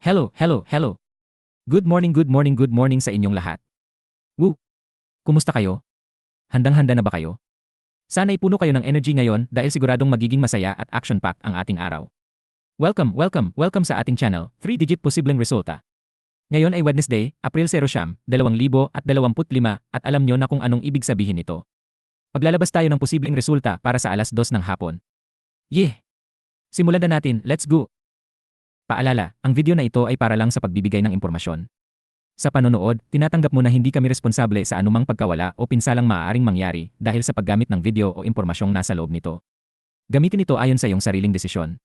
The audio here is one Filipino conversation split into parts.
Hello, hello, hello. Good morning sa inyong lahat. Woo! Kumusta kayo? Handang-handa na ba kayo? Sana'y puno kayo ng energy ngayon dahil siguradong magiging masaya at action-packed ang ating araw. Welcome sa ating channel, 3-digit posibleng resulta. Ngayon ay Wednesday, April 0, 2025 at alam nyo na kung anong ibig sabihin nito. Paglalabas tayo ng posibleng resulta para sa alas 2 ng hapon. Yeah! Simulan na natin, let's go! Paalala, ang video na ito ay para lang sa pagbibigay ng impormasyon. Sa panonood, tinatanggap mo na hindi kami responsable sa anumang pagkawala o pinsalang maaaring mangyari dahil sa paggamit ng video o impormasyong nasa loob nito. Gamitin ito ayon sa iyong sariling desisyon.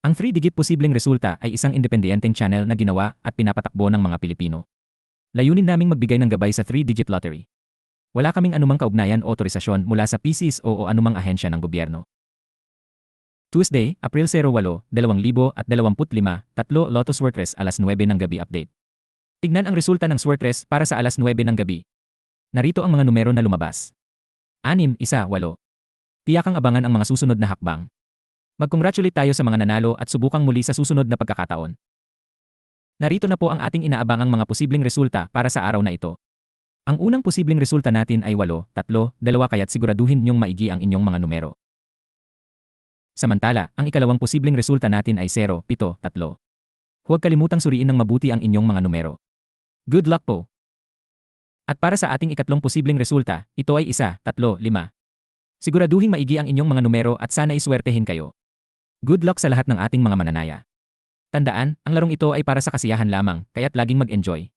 Ang 3-digit posibleng resulta ay isang independenteng channel na ginawa at pinapatakbo ng mga Pilipino. Layunin naming magbigay ng gabay sa 3-digit lottery. Wala kaming anumang kaugnayan o otorisasyon mula sa PCSO o anumang ahensya ng gobyerno. Tuesday, April 08, 2025, 3 Lotus Swertres alas 9 ng gabi update. Tignan ang resulta ng Swertres para sa alas 9 ng gabi. Narito ang mga numero na lumabas. 6, 1, 8. Tiyakang abangan ang mga susunod na hakbang. Mag-congratulate tayo sa mga nanalo at subukang muli sa susunod na pagkakataon. Narito na po ang ating inaabangang mga posibleng resulta para sa araw na ito. Ang unang posibleng resulta natin ay 8, 3, 2 kaya't siguraduhin niyong maigi ang inyong mga numero. Samantala, ang ikalawang posibleng resulta natin ay 0, 7, 3. Huwag kalimutang suriin ng mabuti ang inyong mga numero. Good luck po! At para sa ating ikatlong posibleng resulta, ito ay 1, 3, 5. Siguraduhin maigi ang inyong mga numero at sana iswertehin kayo. Good luck sa lahat ng ating mga mananaya. Tandaan, ang larong ito ay para sa kasiyahan lamang, kaya't laging mag-enjoy.